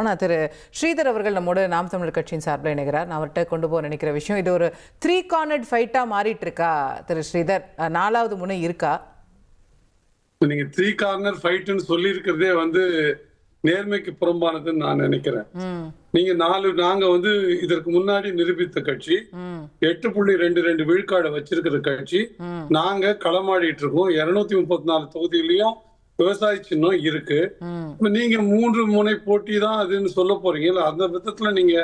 ஆனால் திரு ஸ்ரீதர் அவர்கள் நம்மோட நாம் தமிழர் கட்சியின் சார்பில் இணைகிறார். நான் அவர்கிட்ட கொண்டு போக நினைக்கிற விஷயம், இது ஒரு 3 கார்னர்ட் ஃபைட்டாக மாறிட்டு இருக்கா திரு ஸ்ரீதர்? 4வது முனை இருக்கா? நீங்க 3 கார்னர் ஃபைட்னு சொல்லி இருக்கிறதே நேர்மைக்கு புறம்பானதுன்னு நான் நினைக்கிறேன். நீங்க நாங்க இதற்கு முன்னாடி நிரூபித்த கட்சி, 8.22 விழுக்காடு வச்சிருக்கிற கட்சி. நாங்க களமாடிட்டு இருக்கோம். 234 தொகுதியிலையும் விவசாய சின்னம் இருக்கு. நீங்க 3 முனை போட்டி தான் அதுன்னு சொல்ல போறீங்க. அந்த விதத்துல நீங்க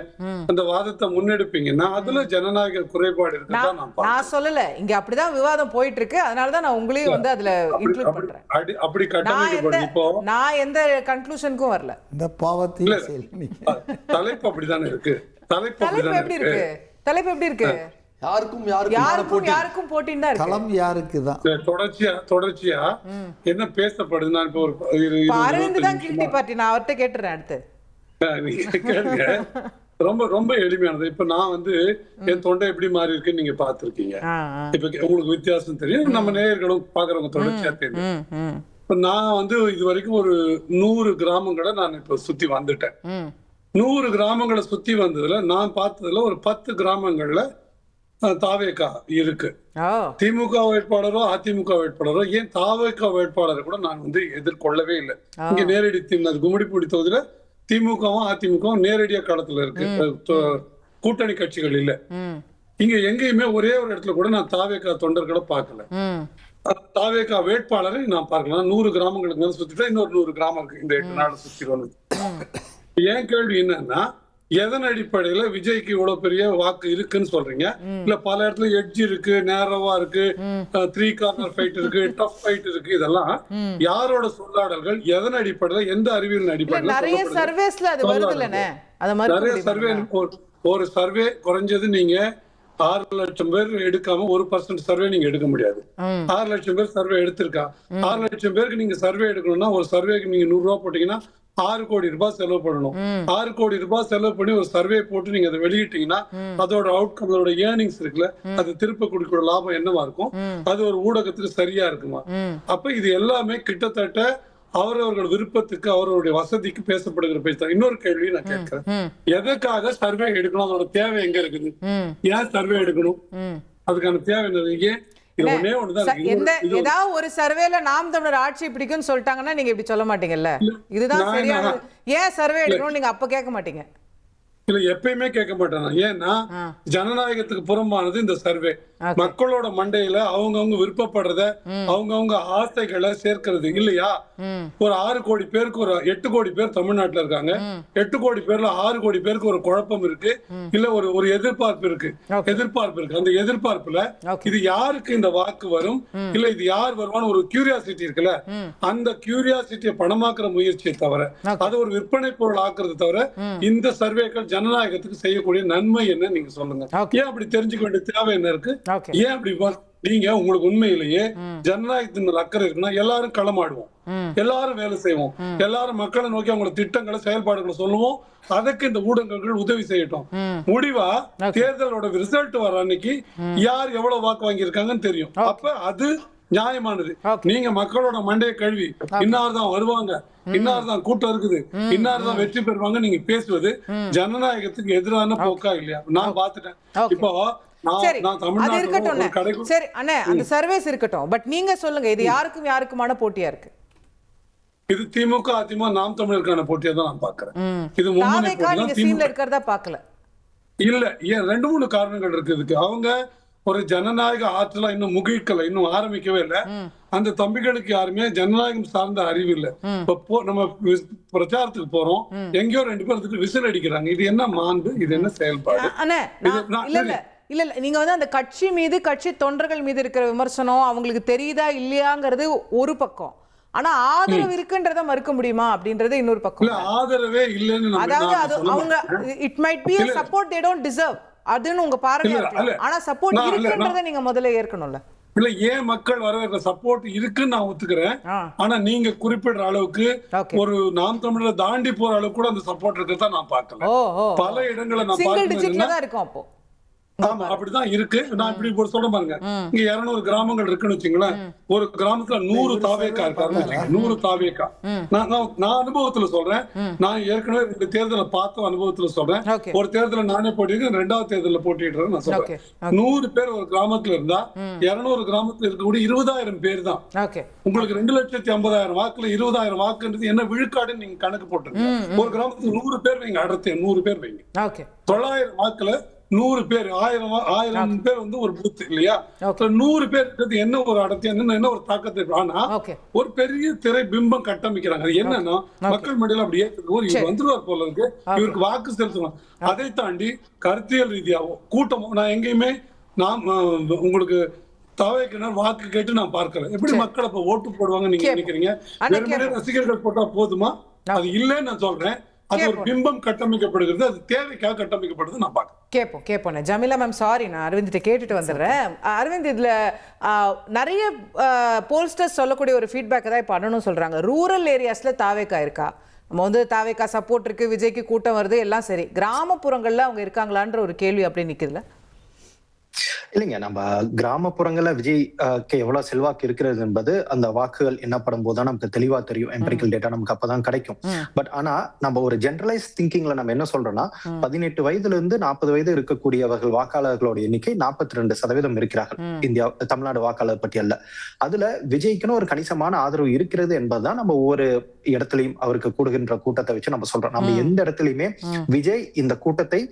அந்த வாதத்தை முன்னெடுப்பீங்கன்னா அதுல ஜனநாயக குறைபாடு இருக்குதான் நான் சொல்லல. இங்க அப்படிதான் விவாதம் போயிட்டு இருக்கு. அதனாலதான் நான் உங்களையும் அதுல இன்க்ளூட் பண்றேன். அப்படி கட்டமைக்கப்படும். இப்போ நான் எந்த கன்க்ளூஷனுக்கும் வரல. இந்த பாவத்தில் தலைப்பு அப்படிதானே இருக்கு. தலைப்பு எப்படி இருக்கு? தலைப்பு எப்படி இருக்கு? யாருக்கும் போட்டின்னு தான் இருக்கு. களம் யாருக்கு தான் தொடர்ச்சியா என்ன பேசப்படுது? நான் இப்போ அரவிந்த் தான் கில்டி பார்ட்டி. நான் அவர்கிட்ட கேட்டுறேன் அடுத்து. நீங்க கேளுங்க. ரொம்ப எளிமையானது. இப்ப நான் என் தொண்டை எப்படி மாறி இருக்குன்னு நீங்க பாத்துருக்கீங்க. இப்ப உங்களுக்கு வித்தியாசம் தெரியும். நம்ம நேயர்களும் பாக்குறவங்க தொடர்ச்சியா தெரியும். இப்ப நான் இது வரைக்கும் ஒரு 100 கிராமங்களை நான் இப்ப சுத்தி வந்துட்டேன். 100 கிராமங்களை சுத்தி வந்ததுல நான் பார்த்ததுல ஒரு 10 கிராமங்கள்ல தாவேகா இருக்கு. திமுக வேட்பாளரோ அதிமுக வேட்பாளரோ, ஏன் தாவேகா வேட்பாளரை கூட நான் எதிர்கொள்ளவே இல்லை. இங்க நேரடி கும்மிடிப்பூடி தொகுதியில திமுகவும் அதிமுகவும் நேரடியா களத்துல இருக்கு. கூட்டணி கட்சிகள் இல்ல. இங்க எங்கேயுமே ஒரே ஒரு இடத்துல கூட நான் தாவேகா தொண்டர்களை பார்க்கல. தாவேகா வேட்பாளரை நான் பார்க்கலாம். 100 கிராமங்களுக்கு மேல சுத்திட்டா இன்னொரு 100 கிராமம் இருக்கு. இந்த 8 நாள் சுத்தி ஏன் கேள்வி என்னன்னா, எதன் அடிப்படையில விஜய்க்கு இவ்வளவு பெரிய வாக்கு இருக்குன்னு சொல்றீங்க? இல்ல பல இடத்துல எட்ஜ் இருக்கு, நேரவா இருக்கு, 3 கார்னர் ஃபைட் இருக்கு, டஃப் ஃபைட் இருக்கு. இதெல்லாம் யாரோட சொல்லாடல்கள்? எதன் அடிப்படையில, எந்த அறிவியல் அடிப்படையில? நிறைய சர்வேஸ்ல அது வருதுலனே. நிறைய சர்வே, ஒரு சர்வே குறைஞ்சது நீங்க 6 லட்சம் பேர் எடுக்காம 1% சர்வே நீங்க எடுக்க முடியாது. 6 லட்சம் பேர் சர்வே எடுத்திருக்கா. 6 லட்சம் பேருக்கு நீங்க சர்வே எடுக்கணும்னா ஒரு சர்வேக்கு நீங்க 100 ரூபாய் போட்டீங்கன்னா 6 கோடி ரூபாய் செலவு பண்ணணும். 6 கோடி ரூபாய் செலவு பண்ணி ஒரு சர்வே போட்டு நீங்க அதை வெளியிட்டீங்கன்னா அதோட அவுட்கம், அதோட ஏர்னிங்ஸ் இருக்குல்ல, அது திருப்ப கொடுக்கிற லாபம் என்னவா இருக்கும்? அது ஒரு ஊடகத்துக்கு சரியா இருக்குமா? அப்ப இது எல்லாமே கிட்டத்தட்ட அவரவர்கள் விருப்பத்துக்கு, அவர்களுடைய வசதிக்கு பேசப்படுகிற பேச. இன்னொரு கேள்வி நான் கேட்கிறேன், எதற்காக சர்வே எடுக்கணும்? அதோட தேவை எங்க இருக்குது? ஏன் சர்வே எடுக்கணும்? அதுக்கான தேவை என்ன? ஏதாவது ஒரு சர்வேல நாம் தமிழர் ஆட்சி பிடிக்கும்னு சொல்லிட்டாங்கன்னா நீங்க இப்படி சொல்ல மாட்டீங்கல்ல? இதுதான் சரியான. ஏன் சர்வே எடுக்கணும் நீங்க அப்ப கேட்க மாட்டீங்க? இல்ல, எப்பயுமே கேட்க மாட்டாங்க. ஏன்னா ஜனநாயகத்துக்கு புறம்பானது இந்த சர்வே. மக்களோட மண்டையில அவங்கவுங்க விருப்பப்படுறத, அவங்கவுங்க ஆசைகளை சேர்க்கிறது இல்லையா? ஒரு 6 கோடி பேருக்கு, ஒரு 8 கோடி பேர் தமிழ்நாட்டுல இருக்காங்க. 8 கோடி பேர்ல 6 கோடி பேருக்கு ஒரு குழப்பம் இருக்கு, இல்ல ஒரு எதிர்பார்ப்பு இருக்கு. அந்த எதிர்பார்ப்புல இது யாருக்கு இந்த வாக்கு வரும், இல்ல இது யார் வருவான்னு ஒரு கியூரியாசிட்டி இருக்குல்ல, அந்த கியூரியாசிட்டியை பணமாக்குற முயற்சியை தவிர, அது ஒரு விற்பனை பொருள் ஆக்குறது தவிர, இந்த சர்வேக்கள் ஜனநாயகத்துக்கு செய்யக்கூடிய நன்மை என்ன நீங்க சொல்லுங்க. ஏன் அப்படி தெரிஞ்சுக்க வேண்டிய தேவை என்ன இருக்கு? ஏன் அப்படி? நீங்க உங்களுக்கு உண்மையிலேயே ஜனநாயகத்தின் மேல அக்கறை இருக்குன்னா எல்லாரும் களமாடுவோம், எல்லாரும் வேலை செய்வோம், எல்லாரும் மக்களை நோக்கி அவங்களோட திட்டங்களை, செயல்பாடுகளை சொல்லுவோம். அதுக்கு இந்த ஊடகங்கள் உதவி செய்யட்டும். முடிவா தேர்தலோட ரிசல்ட் வர அன்னைக்கு யார் எவ்வளவு வாக்கு வாங்கி இருக்காங்கன்னு தெரியும். அப்ப அது நியாயமானது. நீங்க மக்களோட மண்டையை கழுவி இன்னார்தான் வருவாங்க, இன்னார்தான் கூட்டம் இருக்குது, இன்னார்தான் வெற்றி பெறுவாங்க நீங்க பேசுவது ஜனநாயகத்துக்கு எதிரான போக்கா இல்லையா? நான் பாத்துட்டேன். இப்போ சரி அண்ணே, அந்த சர்வேஸ் இருக்கட்டும். பட் நீங்க சொல்லுங்க, இது யாருக்குமான போட்டியா இருக்கு? இது திமுக அதிமுக நாம் தமிழருக்கான போட்டியா தான் நான் பாக்குறேன். இது இருக்கிறதா பாக்கல. இல்ல, ஏன் 2-3 காரணங்கள் இருக்கு இதுக்கு. அவங்க ஒரு ஜனநாயக ஆற்றலா இன்னும் முகிழ்க்கல, இன்னும் ஆரம்பிக்கவே இல்லை. அந்த தம்பிகளுக்கு யாருமே ஜனநாயகம் சார்ந்த அறிவு இல்ல. இப்போ நம்ம பிரச்சாரத்துக்கு போறோம், எங்கேயோ 2 பேர் விசில் அடிக்கிறாங்க. இது என்ன மாண்பு? இது என்ன செயல்பாடு? இல்ல நீங்க அந்த கட்சி மீது, கட்சி தொண்டர்கள் மீது இருக்கிற விமர்சனம் அவங்களுக்கு தெரியுதா இல்லையாங்கிறது ஒரு பக்கம். ஆனா ஆதரவு இருக்குன்றத மறுக்க முடியுமா அப்படின்றது இன்னொரு பக்கம். ஆதரவே இல்லன்னு, அதாவது அவங்க it might B a support they don't deserve அதுன்னு உங்க பார்வையா இருக்கலாம். ஆனா சப்போர்ட் இருக்குன்றத நீங்க முதல்ல ஏற்கணும்ல. இல்ல, ஏன் மக்கள் வரவேற்ற சப்போர்ட் இருக்குன்னு நான் ஒத்துக்கிறேன். ஆனா நீங்க குறிப்பிடுற அளவுக்கு ஒரு நாம் தமிழரை தாண்டி போற அளவுக்கு கூட அந்த சப்போர்ட் இருக்கதான் நான் பார்க்கல. பல இடங்களை நான் பார்க்கிறேன். இருக்கும். அப்போ ஆமா அப்படிதான் இருக்கு. நான் இப்படி ஒரு சொல்ல பாருங்க, இங்க 200 கிராமங்கள் இருக்குன்னு வச்சுங்களேன். ஒரு கிராமத்துல 100 தாவேக்கா இருக்காருன்னு வச்சுக்கோங்க. 100 தாவேக்கா. நான் அனுபவத்துல சொல்றேன். நான் ஏற்கனவே 2 தேர்தலை பார்த்த அனுபவத்துல சொல்றேன். ஓகே ஒரு தேர்தல நானே போட்டிருக்கேன், 2வது தேர்தல போட்டிடுறேன் நான் சொல்றேன். ஓகே 100 பேர் ஒரு கிராமத்துல இருந்தா 200 கிராமத்துல இருக்கக்கூடிய 20,000 பேர் தான். ஓகே உங்களுக்கு 2,50,000 வாக்குல 20,000 வாக்குன்றது என்ன விழுக்காடுன்னு நீங்க கணக்கு போட்டுருங்க. ஒரு கிராமத்துக்கு 100 பேர் வைங்க, அடர்த்தி 100 பேர் வைங்க. ஓகே 900 வாக்குல 100 பேர், 1000 பேர் வந்து ஒரு பூத் இல்லையா? 100 பேர் என்ன ஒரு அடர்த்தி, என்ன ஒரு தாக்கத்தை. ஆனா ஒரு பெரிய திரை பிம்பம் கட்டமைக்கிறாங்க. அது என்னன்னா மக்கள் மத்தியில அப்படி இவர் வந்துருவார் போல இருக்கு, இவருக்கு வாக்கு செலுத்தணும். அதை தாண்டி கருத்தியல் ரீதியாவோ கூட்டமோ நான் எங்கேயுமே உங்களுக்கு தவைக்கினர் வாக்கு கேட்டு நான் பார்க்கிறேன். எப்படி மக்கள் அப்ப ஓட்டு போடுவாங்க நீங்க நினைக்கிறீங்க? வெறுமனே ரசிகர்கள் போட்டா போதுமா? அது இல்லைன்னு நான் சொல்றேன். அது ஒரு பிம்பம் கட்டமைக்கப்படுகிறது, அது தேவைக்காக கட்டமைக்கப்படுது. நான் பார்க்கிறேன். கேட்போம் ஜமீலா மேம். சாரி, நான் அரவிந்த் கேட்டுட்டு வந்துடுறேன். அரவிந்த், இதுல நிறைய போல்ஸ்டர்ஸ் சொல்லக்கூடிய ஒரு ஃபீட்பேக் தான் பண்ணணும்னு சொல்றாங்க. ரூரல் ஏரியாஸ்ல தாவேக்கா இருக்கா? நம்ம வந்து தாவேக்கா சப்போர்ட் இருக்கு, விஜய்க்கு கூட்டம் வருது, எல்லாம் சரி. கிராமப்புறங்கள்ல அவங்க இருக்காங்களான்ற ஒரு கேள்வி அப்படி நிக்குதுல. இல்லைங்க, நம்ம கிராமப்புறங்கள்ல விஜய்க்கு எவ்வளவு செல்வாக்கு இருக்கிறது என்பது அந்த வாக்குகள் எண்ணப்படும் போதுதான் நமக்கு தெளிவா தெரியும். எம்பரிக்கல் டேட்டா நமக்கு அப்பதான் கிடைக்கும். பட் ஆனா நம்ம ஒரு ஜெனரலைஸ் திங்கிங்ல நம்ம என்ன சொல்றோம்னா, 18 வயதுல இருந்து 40 வயது இருக்கக்கூடியவர்கள் வாக்காளர்களோட எண்ணிக்கை 42% இருக்கிறார்கள் இந்தியா தமிழ்நாடு வாக்காளர் பட்டியல்ல. அதுல விஜய்க்குன்னு ஒரு கணிசமான ஆதரவு இருக்கிறது என்பதுதான் நம்ம ஒவ்வொரு இடத்துலயும் அவருக்கு கூடுகின்ற கூட்டத்தை வச்சு நம்ம சொல்றோம். நம்ம எந்த இடத்துலயுமே விஜய் இந்த கூட்டத்தை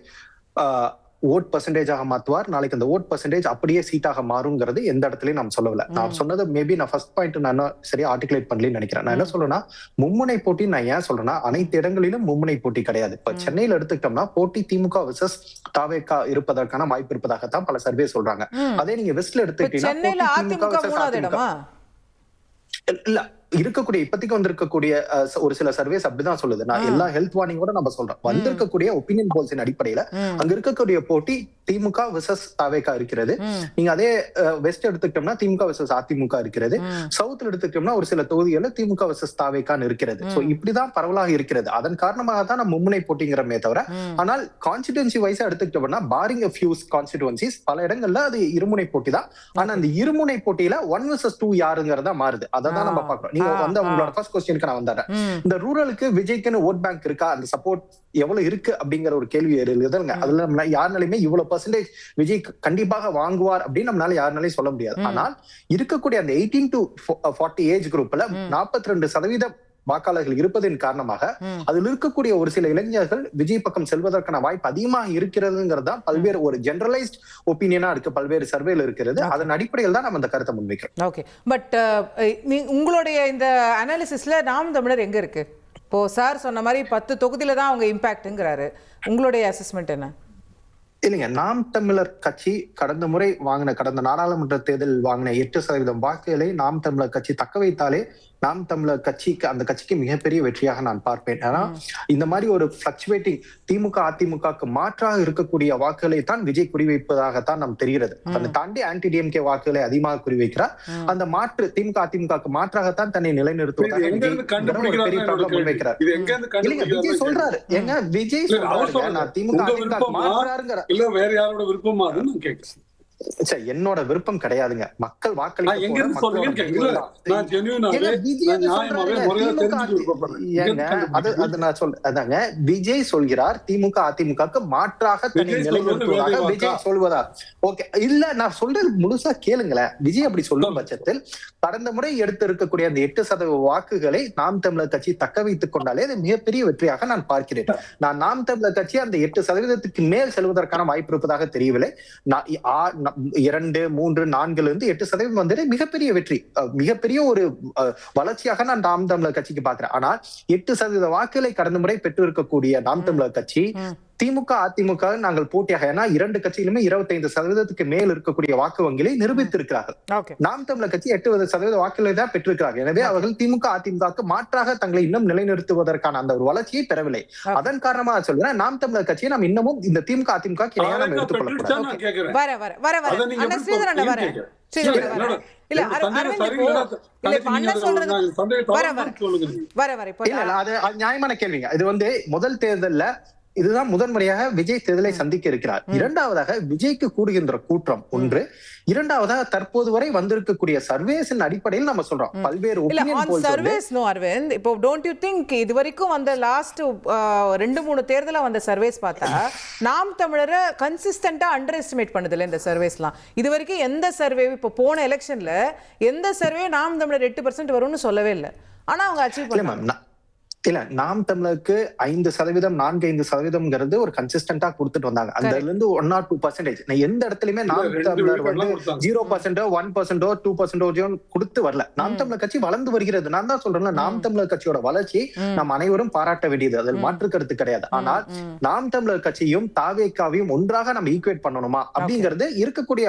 ஓட் பர்சன்டேஜாக மாத்துவார், நாளைக்கு அந்த ஓட் பர்சன்டேஜ் அப்படியே சீட்டாக மாறுங்கிறது எந்த இடத்துலயும் நான் சொல்லல. நான் சொன்னது மேபி நான் ஃபர்ஸ்ட் பாயிண்ட் நான் சரியா ஆர்டிகுலேட் பண்ணலன்னு நினைக்கிறேன். நான் என்ன சொல்றேன்னா, மும்முனை போட்டி நான் ஏன் சொல்றேன்னா, அனைத்து இடங்களிலும் மும்முனை போட்டி கிடையாது. இப்ப சென்னையில எடுத்துக்கிட்டோம்னா போட்டி திமுக வெர்சஸ் தாவேக்கா இருப்பதற்கான வாய்ப்பு இருப்பதாகத்தான் பல சர்வே சொல்றாங்க. அதே நீங்க வெஸ்ட்ல எடுத்துக்கிட்டீங்கன்னா இல்ல இருக்கக்கூடிய இப்பத்திக்கு வந்திருக்கக்கூடிய ஒரு சில சர்வேஸ் அப்படிதான் சொல்லுது. நான் எல்லா ஹெல்த் வார்னிங்கோட நம்ம சொல்றேன். வந்திருக்கக்கூடிய ஒப்பீனியன் போல்ஸின் அடிப்படையில அங்க இருக்கக்கூடிய போட்டி திமுக வெர்சஸ் தாவேக்கா இருக்கிறது. நீங்க அதே வெஸ்ட் எடுத்துக்கிட்டோம்னா திமுக வெர்சஸ் அதிமுக இருக்கிறது. சவுத்ல எடுத்துக்கிட்டோம்னா ஒரு சில தொகுதிகள்ல திமுக வெர்சஸ் தாவேக்கான்னு இருக்கிறது. சோ இப்படிதான் பரவலாக இருக்கிறது. அதன் காரணமாக தான் நம்ம மும்முனை போட்டிங்கிறமே தவிர, ஆனால் கான்ஸ்டிடுவன்சி வைஸா எடுத்துக்கிட்டோம்னா பாரிங் ஃபியூஸ் கான்ஸ்டிடுவன்சிஸ் பல இடங்கள்ல அது இருமுனை போட்டி தான். ஆனா அந்த இருமுனை போட்டியில 1 vs 2 யாருங்கிறதா மாறுது. அதை தான் நம்ம பாக்குறோம். வந்து உங்களோட ஃபர்ஸ்ட் क्वेश्चनக்கு நான் வந்தறேன். இந்த ரூரலுக்கு விஜய்க்குன்னு ஓட் பேங்க் இருக்கா, அந்த சப்போர்ட் எவ்வளவு இருக்கு அப்படிங்கிற ஒரு கேள்வி எழுதுங்க. அதுல நம்ம யாருனாலுமே இவ்வளவு பர்சன்டேஜ் விஜய் கண்டிப்பாக வாங்குவார் அப்படின்னு நம்மளால யாருனாலையும் சொல்ல முடியாது. ஆனால் இருக்கக்கூடிய அந்த 18 to 40 ஏஜ் குரூப்ல 42% வாக்காளர்கள் இருப்பதன் காரணமாக அதில் இருக்கக்கூடிய ஒரு சில இளைஞர்கள் விஜய் பக்கம் செல்வதற்கான வாய்ப்பு அதிகமாக இருக்கிறதுங்கிறது தான் பல்வேறு ஒரு ஜெனரலைஸ்ட் ஒப்பீனியனா இருக்கு, பல்வேறு சர்வேல இருக்கிறது. அதன் அடிப்படையில் தான் நம்ம இந்த கருத்தை முன்வைக்கிறோம். ஓகே, பட் உங்களுடைய இந்த அனாலிசிஸ்ல நாம் தமிழர் எங்க இருக்கு? இப்போ சார் சொன்ன மாதிரி 10 தொகுதியில தான் அவங்க இம்பாக்ட்ங்கிறாரு. உங்களுடைய அசஸ்மெண்ட் என்ன? இல்லைங்க, நாம் தமிழர் கட்சி கடந்த நாடாளுமன்ற தேர்தலில் வாங்கின 8% வாக்குகளை நாம் தமிழர் கட்சி தக்க வைத்தாலே நாம் தமிழர் கட்சிக்கு அந்த கட்சிக்கு மிகப்பெரிய வெற்றியாக நான் பார்ப்பேன். ஏன்னா இந்த மாதிரி ஒரு பிளக்சுவேட்டிங் திமுக அதிமுகக்கு மாற்றாக இருக்கக்கூடிய வாக்குகளை தான் விஜய் குறிவைப்பதாகத்தான் நாம் தெரிகிறது. அதை தாண்டி ஆன்டி டிஎம்கே வாக்குகளை அதிகமாக குறிவைக்கிறார். அந்த மாற்று திமுக அதிமுக மாற்றாகத்தான் தன்னை நிலைநிறுத்துவதாக முன்வைக்கிறார். விஜய் சொல்றாரு, ஏங்க விஜய் சொல்றாரு நான் திமுக அதிமுக மாற்றாருங்கிற வேற யாரோட விருப்பமா கேட்க என்னோட விருப்பம் கிடையாதுங்க. மக்கள் வாக்களிக்க விஜய் சொல்கிறார் திமுக அதிமுக மாற்றாக தன்னை நிலைநிறுத்துவதாக விஜய் சொல்வதா? ஓகே, இல்ல நான் சொல்றது முழுசா கேளுங்களேன். விஜய் அப்படி சொல்லும் பட்சத்தில் கடந்த முறை எடுத்து இருக்கக்கூடிய அந்த 8% வாக்குகளை நாம் தமிழர் கட்சி தக்க வைத்துக் கொண்டாலே அது மிகப்பெரிய வெற்றியாக நான் பார்க்கிறேன். நான் நாம் தமிழர் கட்சி அந்த 8% மேல் செல்வதற்கான வாய்ப்பு இருப்பதாக தெரியவில்லை. 2, 3, 4 8% வந்தது மிகப்பெரிய வெற்றி, மிகப்பெரிய ஒரு வளர்ச்சியாக நான் நாம் தமிழர் கட்சிக்கு பார்க்கிறேன். ஆனால் 8% வாக்குகளை கடந்த முறை பெற்று இருக்கக்கூடிய நாம் தமிழர் கட்சி திமுக அதிமுக நாங்கள் போட்டியாக, ஏன்னா 2 கட்சியிலுமே 25% மேல் இருக்கக்கூடிய வாக்கு வங்கியை நிரூபித்திருக்கிறார்கள். நாம் தமிழர் கட்சி 8% வாக்குகளை தான் பெற்றிருக்கிறார்கள். எனவே அவர்கள் திமுக அதிமுக மாற்றாக தங்களை இன்னும் நிலைநிறுத்துவதற்கான அந்த ஒரு வளர்ச்சியை பெறவில்லை. அதன் காரணமாக சொல்கிறேன், நாம் தமிழர் கட்சியை நாம் இன்னமும் இந்த திமுக அதிமுக இணையாக நாம் எடுத்துக்கொள்ளக்கூடாது. நியாயமான கேள்விங்க. இது முதல் தேர்தல்ல இதுதான் முதன்முறையாக விஜய் தேர்தலை சந்திக்க இருக்கிறார். இரண்டாவதாக விஜய்க்கு கூடுகின்ற கூற்றம் ஒன்று. இரண்டாவதாக தற்போது வரை வந்திருக்கக்கூடிய சர்வேஸின் அடிப்படையில் நம்ம சொல்றோம் பல்வேறு சர்வேஸ். நோ அரவிந்த், இப்போ டோன்ட் யூ திங்க் இது வரைக்கும் வந்த லாஸ்ட் 2-3 தேர்தலா வந்த சர்வேஸ் பார்த்தா நாம் தமிழரை கன்சிஸ்டன்டா அண்டர் எஸ்டிமேட் பண்ணுதுல இந்த சர்வேஸ்லாம். இது வரைக்கும் எந்த சர்வே, இப்போ போன எலெக்ஷன்ல எந்த சர்வே நாம் தமிழர் 8% வரும்னு சொல்லவே இல்லை. ஆனா அவங்க அச்சீவ் பண்ணாங்க. இல்ல, நாம் தமிழருக்கு 5%, 4-5% ஒரு கன்சிஸ்டன்டா கொடுத்துட்டு வந்தாங்க. அதுல இருந்து 1 or 2%. எந்த இடத்துலயுமே நாம் தமிழர் வந்து 0%, 1%, 2% கொடுத்து வரல. நாம் தமிழர் கட்சி வளர்ந்து வருகிறது. நான் தான் சொல்றேன், நாம் தமிழர் கட்சியோட வளர்ச்சி நாம் அனைவரும் பாராட்ட வேண்டியது, அதில் மாற்று கருத்து கிடையாது. ஆனால் நாம் தமிழர் கட்சியும் தாவேகாவையும் ஒன்றாக நம்ம ஈக்குவேட் பண்ணணுமா அப்படிங்கிறது இருக்கக்கூடிய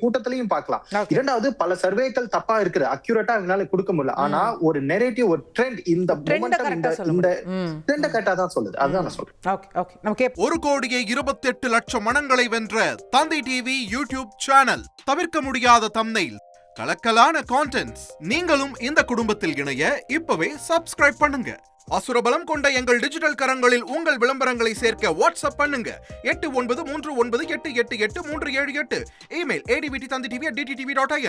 கூட்டத்திலையும் பார்க்கலாம். இரண்டாவது, பல சர்வேக்கள் தப்பா இருக்குது, அக்யூரேட்டா எங்களால கொடுக்க முடியல. ஆனா ஒரு நெரேட்டிவ், ஒரு ட்ரெண்ட், இந்த ஒரு கோடியே 28 லட்சம் மனங்களை வென்ற தந்தி டிவி யூடியூப் சேனல். தவிர்க்க முடியாத தம்ப்நெயில், கலக்கலான கான்டென்ட்ஸ். நீங்களும் இந்த குடும்பத்தில் இணைய இப்பவே சப்ஸ்கிரைப் பண்ணுங்க. அசுரபலம் கொண்ட எங்கள் டிஜிட்டல் கரங்களில் உங்கள் விளம்பரங்களை சேர்க்க வாட்ஸ்அப் பண்ணுங்க. 8939888838. Email advttv@dttv.in.